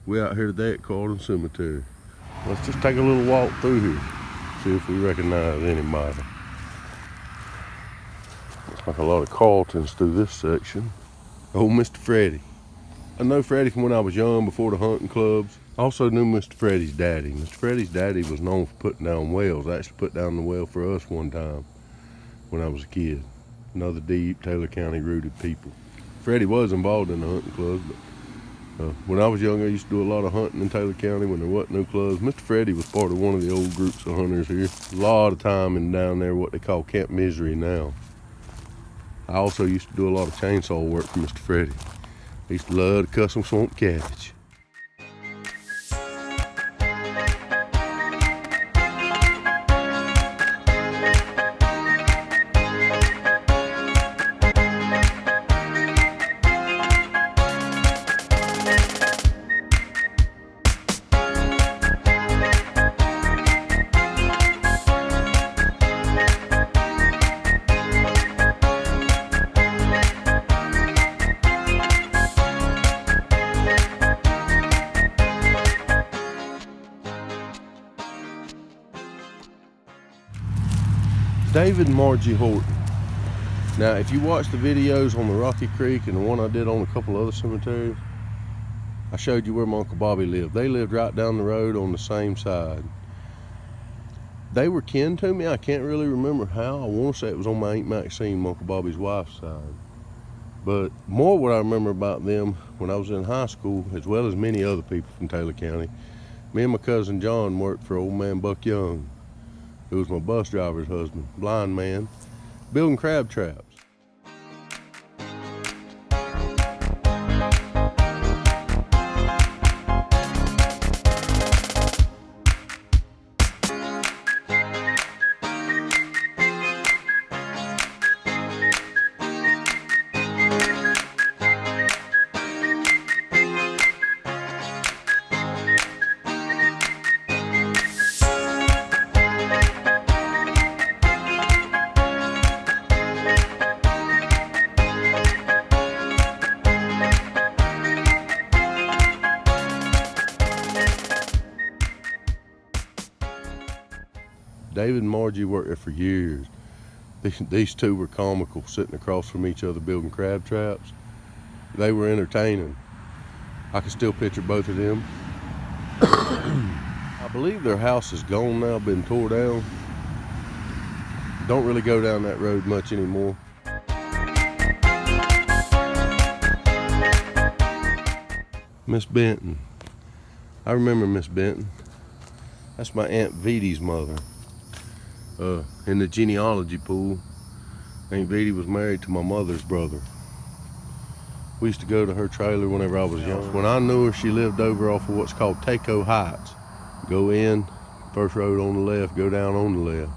We out here today at Carlton Cemetery. Let's just take a little walk through here, see if we recognize anybody. Looks like a lot of Carltons through this section. Old Mr. Freddie. I know Freddie from when I was young, before the hunting clubs. I also knew Mr. Freddie's daddy. Mr. Freddie's daddy was known for putting down wells. I actually put down the well for us one time when I was a kid. Another deep Taylor County rooted people. Freddie was involved in the hunting clubs, but when I was young, I used to do a lot of hunting in Taylor County when there wasn't no clubs. Mr. Freddie was part of one of the old groups of hunters here. A lot of time in down there, what they call Camp Misery now. I also used to do a lot of chainsaw work for Mr. Freddie. I used to love to cut some swamp cabbage. David and Margie Horton. Now, if you watch the videos on the Rocky Creek and the one I did on a couple other cemeteries, I showed you where my Uncle Bobby lived. They lived right down the road on the same side. They were kin to me. I can't really remember how. I want to say it was on my Aunt Maxine, my Uncle Bobby's wife's side. But more what I remember about them when I was in high school, as well as many other people from Taylor County, me and my cousin John worked for old man Buck Young, who was my bus driver's husband, blind man, building crab traps. David and Margie worked there for years. These two were comical, sitting across from each other building crab traps. They were entertaining. I can still picture both of them. I believe their house is gone now, been tore down. Don't really go down that road much anymore. Miss Benton. I remember Miss Benton. That's my Aunt Vidi's mother. In the genealogy pool, Aunt Vidi was married to my mother's brother. We used to go to her trailer whenever I was young. When I knew her, she lived over off of what's called Taco Heights. Go in, first road on the left, go down on the left.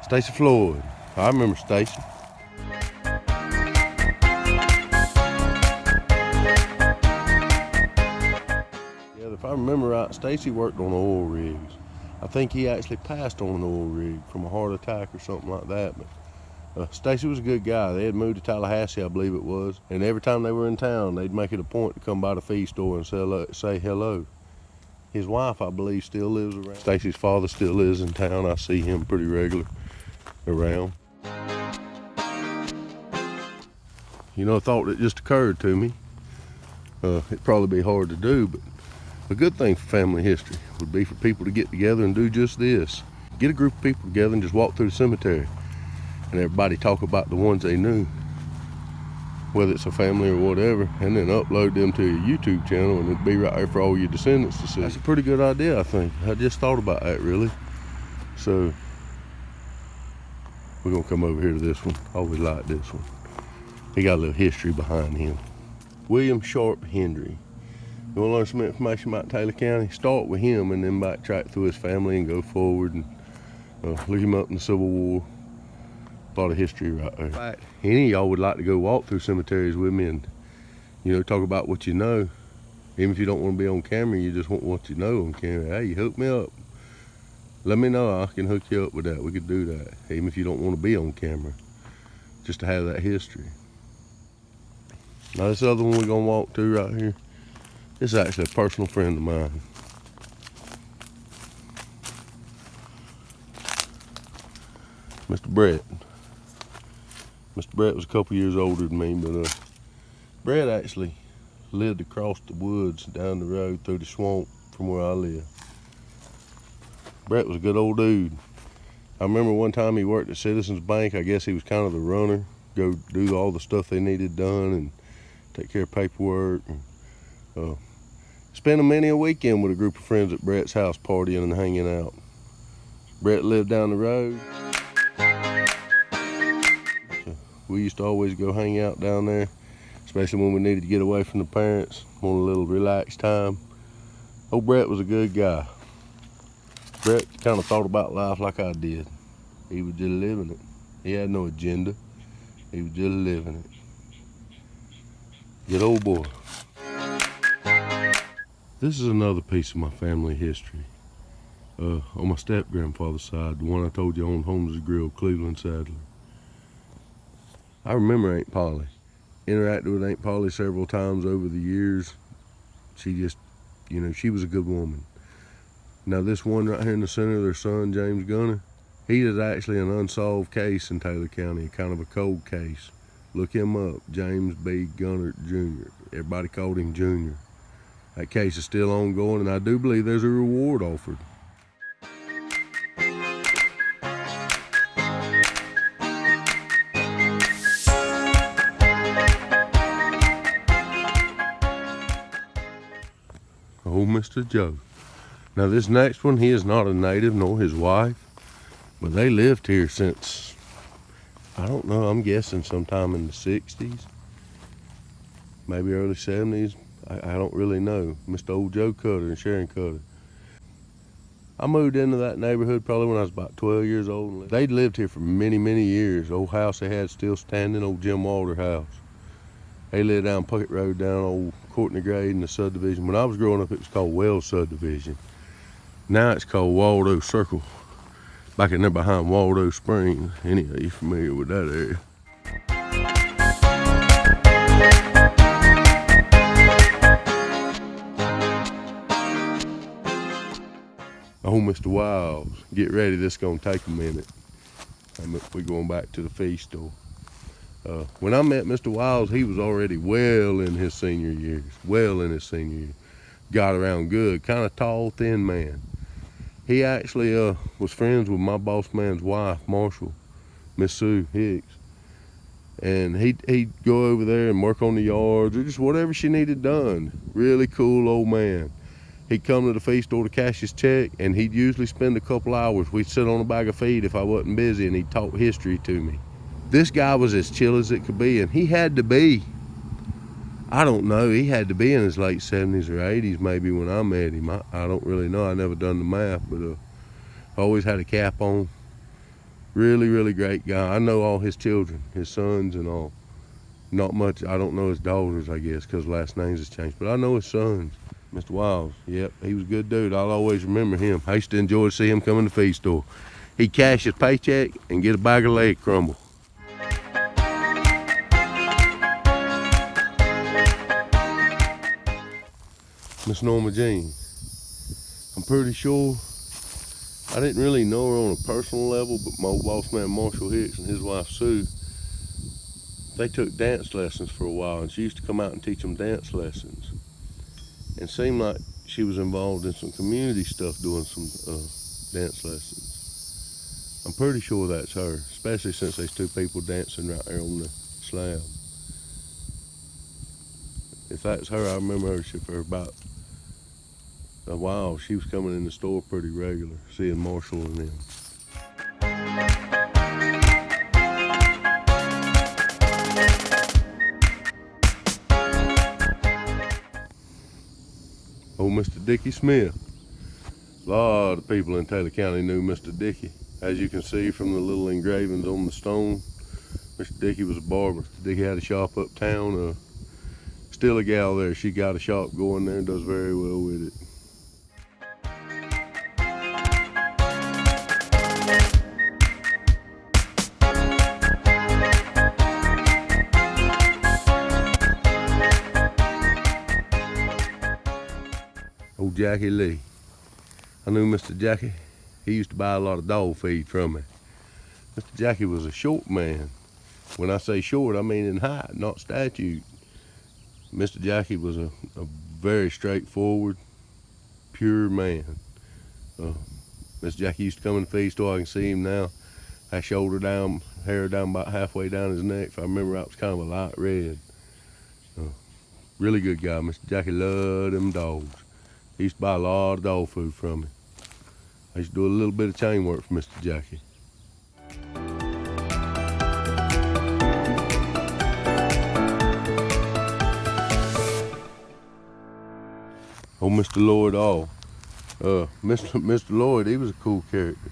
Stacy Floyd. I remember Stacy. Yeah, if I remember right, Stacy worked on oil rigs. I think he actually passed on an oil rig from a heart attack or something like that. But Stacy was a good guy. They had moved to Tallahassee, I believe it was. And every time they were in town, they'd make it a point to come by the feed store and say hello. His wife, I believe, still lives around. Stacy's father still lives in town. I see him pretty regular around. You know, a thought that just occurred to me. It'd probably be hard to do, but a good thing for family history would be for people to get together and do just this. Get a group of people together and just walk through the cemetery and everybody talk about the ones they knew, whether it's a family or whatever, and then upload them to your YouTube channel and it'd be right there for all your descendants to see. That's a pretty good idea, I think. I just thought about that, really. So we're gonna come over here to this one. I always like this one. He got a little history behind him. William Sharp Hendry. You want to learn some information about Taylor County? Start with him and then backtrack through his family and go forward and look him up in the Civil War. A lot of history right there. In fact, any of y'all would like to go walk through cemeteries with me and, you know, talk about what you know. Even if you don't want to be on camera, you just want what you know on camera. Hey, hook me up. Let me know, I can hook you up with that. We could do that, even if you don't want to be on camera, just to have that history. Now this other one we're gonna walk to right here, This is actually a personal friend of mine. Mr. Brett. Mr. Brett was a couple years older than me, but Brett actually lived across the woods down the road through the swamp from where I live. Brett was a good old dude. I remember one time he worked at Citizens Bank. I guess he was kind of the runner, go do all the stuff they needed done and take care of paperwork. And, spent many a weekend with a group of friends at Brett's house partying and hanging out. Brett lived down the road. So we used to always go hang out down there, especially when we needed to get away from the parents, want a little relaxed time. Old Brett was a good guy. Brett kind of thought about life like I did. He was just living it. He had no agenda. He was just living it. Good old boy. This is another piece of my family history. On my step-grandfather's side, the one I told you owned Holmes' Grill, Cleveland Sadler. I remember Aunt Polly. Interacted with Aunt Polly several times over the years. She just, she was a good woman. Now this one right here in the center, their son, James Gunner, he is actually an unsolved case in Taylor County, kind of a cold case. Look him up, James B. Gunner Jr. Everybody called him Junior. That case is still ongoing, and I do believe there's a reward offered. Oh, Mr. Joe. Now this next one, he is not a native, nor his wife, but they lived here since, I don't know, I'm guessing sometime in the 60s, maybe early 70s. I don't really know. Mr. Old Joe Cutter and Sharon Cutter. I moved into that neighborhood probably when I was about 12 years old. They'd lived here for many, many years. Old house they had still standing, old Jim Walter house. They lived down Puckett Road, down old Courtney Grade in the subdivision. When I was growing up, it was called Wells Subdivision. Now it's called Waldo Circle. Back in there behind Waldo Springs. Anyway, you familiar with that area? Oh, Mr. Wiles, get ready, this is gonna take a minute. We're going back to the feast store. When I met Mr. Wiles, he was already well in his senior years, Got around good, kind of tall, thin man. He actually was friends with my boss man's wife, Marshall, Miss Sue Hicks. And he'd go over there and work on the yards or just whatever she needed done. Really cool old man. He'd come to the feed store to cash his check, and he'd usually spend a couple hours. We'd sit on a bag of feed if I wasn't busy, and he'd talk history to me. This guy was as chill as it could be, and he had to be. I don't know, he had to be in his late 70s or 80s maybe when I met him. I don't really know, I never done the math, but always had a cap on. Really, really great guy. I know all his children, his sons and all. Not much, I don't know his daughters, I guess, because last names has changed, but I know his sons. Mr. Wiles, yep, he was a good dude. I'll always remember him. I used to enjoy to see him come in the feed store. He'd cash his paycheck and get a bag of leg crumble. Miss Norma Jeans. I'm pretty sure, I didn't really know her on a personal level, but my old boss man Marshall Hicks and his wife Sue, they took dance lessons for a while, and she used to come out and teach them dance lessons. And seemed like she was involved in some community stuff doing some dance lessons. I'm pretty sure that's her, especially since there's two people dancing right there on the slab. If that's her, I remember her for about a while. She was coming in the store pretty regular, seeing Marshall and them. Old Mr. Dickey Smith. A lot of people in Taylor County knew Mr. Dickey. As you can see from the little engravings on the stone, Mr. Dickey was a barber. Dickey had a shop uptown. Still a gal there. She got a shop going there and does very well with it. old Jackie Lee. I knew Mr. Jackie. He used to buy a lot of dog feed from me. Mr. Jackie was a short man. When I say short, I mean in height, not statute. Mr. Jackie was a very straightforward, pure man. Mr. Jackie used to come in the feed store. I can see him now. Had shoulder down, hair down about halfway down his neck. If I remember, it was kind of a light red. Really good guy. Mr. Jackie loved them dogs. He used to buy a lot of dog food from me. I used to do a little bit of chain work for Mr. Jackie. Oh, Mr. Lloyd Mr. Lloyd, he was a cool character.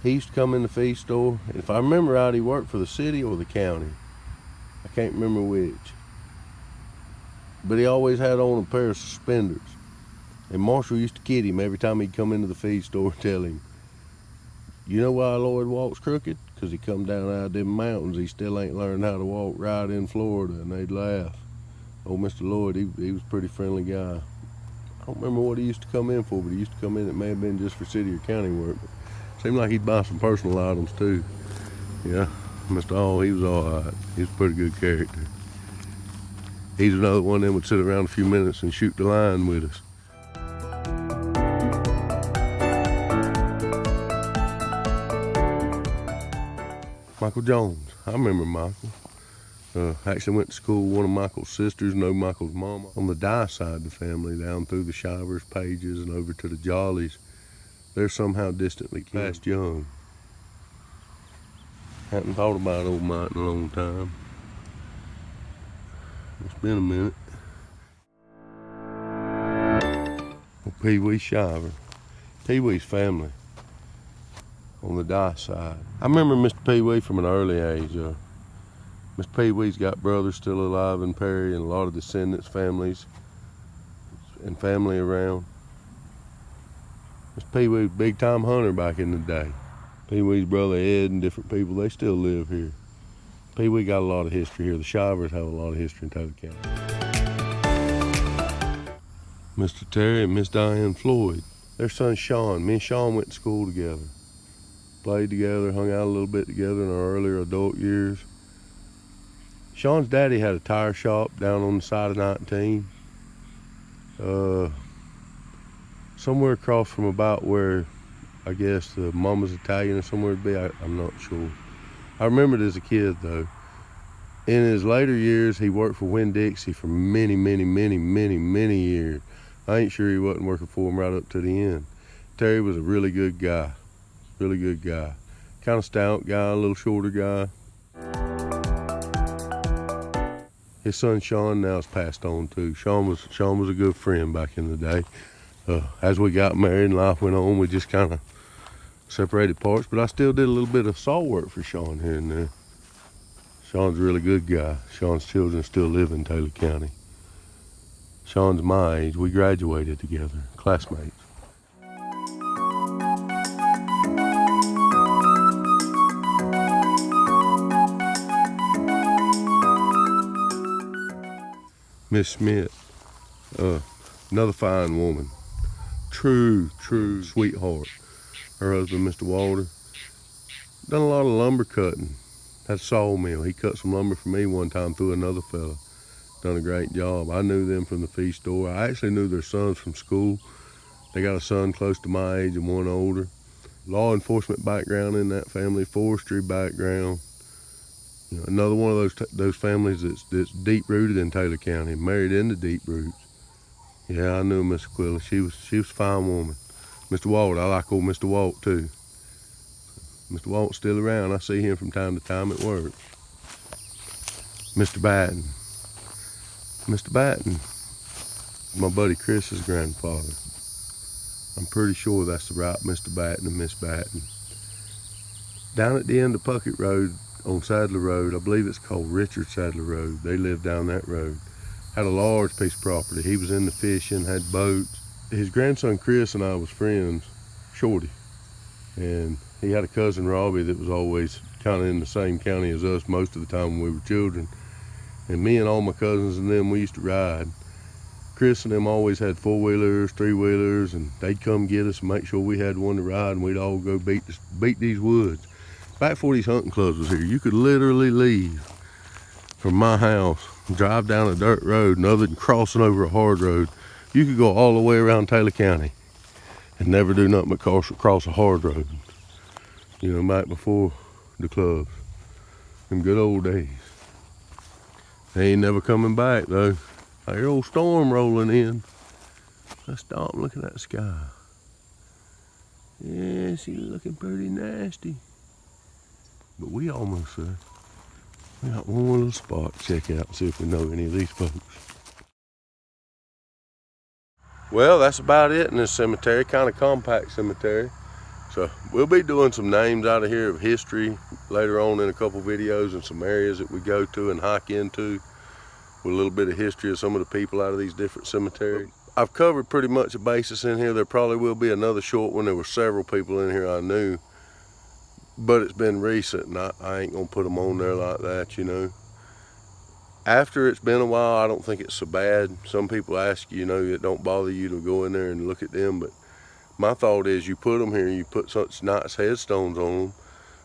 He used to come in the feed store, and if I remember right, he worked for the city or the county. I can't remember which. But he always had on a pair of suspenders. And Marshall used to kid him every time he'd come into the feed store and tell him, "You know why Lloyd walks crooked? Because he come down out of them mountains. He still ain't learned how to walk right in Florida." And they'd laugh. Oh, Mr. Lloyd, he was a pretty friendly guy. I don't remember what he used to come in for, but he used to come in, it may have been just for city or county work. But it seemed like he'd buy some personal items too. Yeah, Mr. Hall, he was all right. He was a pretty good character. He's another one that would sit around a few minutes and shoot the line with us. Michael Jones, I remember Michael. Actually went to school with one of Michael's sisters, know Michael's mama. On the Dye side of the family, down through the Shivers, Pages, and over to the Jollies, they're somehow distantly passed young. Hadn't thought about old Mike in a long time. It's been a minute. Well, Pee Wee Shiver, Pee Wee's family on the Dye side. I remember Mr. Pee Wee from an early age. Mr. Pee Wee's got brothers still alive in Perry and a lot of descendants, families, and family around. Mr. Pee Wee was a big time hunter back in the day. Pee Wee's brother Ed and different people, they still live here. Pee Wee got a lot of history here. The Shivers have a lot of history in Taylor County. Mr. Terry and Miss Diane Floyd, their son Shawn. Me and Shawn went to school together. Played together, hung out a little bit together in our earlier adult years. Shawn's daddy had a tire shop down on the side of 19. Somewhere across from about where I guess the Mama's Italian or somewhere to be, I'm not sure. I remember it as a kid though. In his later years, he worked for Winn-Dixie for many years. I ain't sure he wasn't working for him right up to the end. Terry was a really good guy. Kind of stout guy, a little shorter guy. His son Shawn now's passed on too. Shawn was a good friend back in the day. As we got married and life went on, we just kind of separated parts, but I still did a little bit of saw work for Shawn here and there. Shawn's a really good guy. Shawn's children still live in Taylor County. Shawn's my age. We graduated together, classmates. Miss Schmidt, another fine woman. True sweetheart. Her husband, Mr. Walter, done a lot of lumber cutting. Had a sawmill. He cut some lumber for me one time through another fella. Done a great job. I knew them from the feed store. I actually knew their sons from school. They got a son close to my age and one older. Law enforcement background in that family, forestry background. You know, another one of those families that's deep rooted in Taylor County, married into deep roots. Yeah, I knew Miss Aquila. She was a fine woman. Mr. Walt, I like old Mr. Walt too. Mr. Walt's still around. I see him from time to time at work. Mr. Batten. Mr. Batten, my buddy Chris's grandfather. I'm pretty sure that's the right Mr. Batten and Miss Batten. Down at the end of Puckett Road, on Sadler Road, I believe it's called Richard Sadler Road. They lived down that road. Had a large piece of property. He was into fishing, had boats. His grandson Chris and I was friends, Shorty. And he had a cousin Robbie that was always kind of in the same county as us most of the time when we were children. And me and all my cousins and them, we used to ride. Chris and them always had 4-wheelers, 3-wheelers, and they'd come get us and make sure we had one to ride, and we'd all go beat these woods. Back before these hunting clubs was here, you could literally leave from my house, drive down a dirt road, and other than crossing over a hard road, you could go all the way around Taylor County and never do nothing but cross a hard road. You know, back before the clubs. Them good old days. They ain't never coming back though. I hear old storm rolling in. Let's stop and look at that sky. Yeah, she's looking pretty nasty. But we almost there. We got one more little spot to check out and see if we know any of these folks. Well, that's about it in this cemetery, kind of compact cemetery. So we'll be doing some names out of here of history later on in a couple videos, and some areas that we go to and hike into with a little bit of history of some of the people out of these different cemeteries. I've covered pretty much a basis in here. There probably will be another short one. There were several people in here I knew, but it's been recent, and I ain't gonna put them on there like that, you know. After it's been a while, I don't think it's so bad. Some people ask you, you know, it don't bother you to go in there and look at them, but my thought is you put them here and you put such nice headstones on them,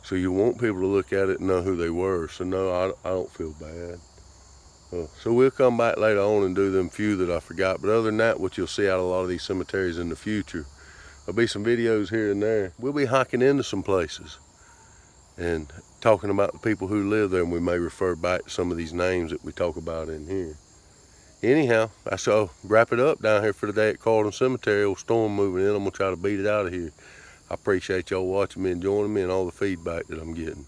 so you want people to look at it and know who they were. So no, I don't feel bad. So we'll come back later on and do them few that I forgot. But other than that, what you'll see out of a lot of these cemeteries in the future, there'll be some videos here and there. We'll be hiking into some places and talking about the people who live there, and we may refer back to some of these names that we talk about in here. Anyhow, I shall wrap it up down here for today at Carlton Cemetery. Old storm moving in. I'm gonna try to beat it out of here. I appreciate y'all watching me and joining me and all the feedback that I'm getting.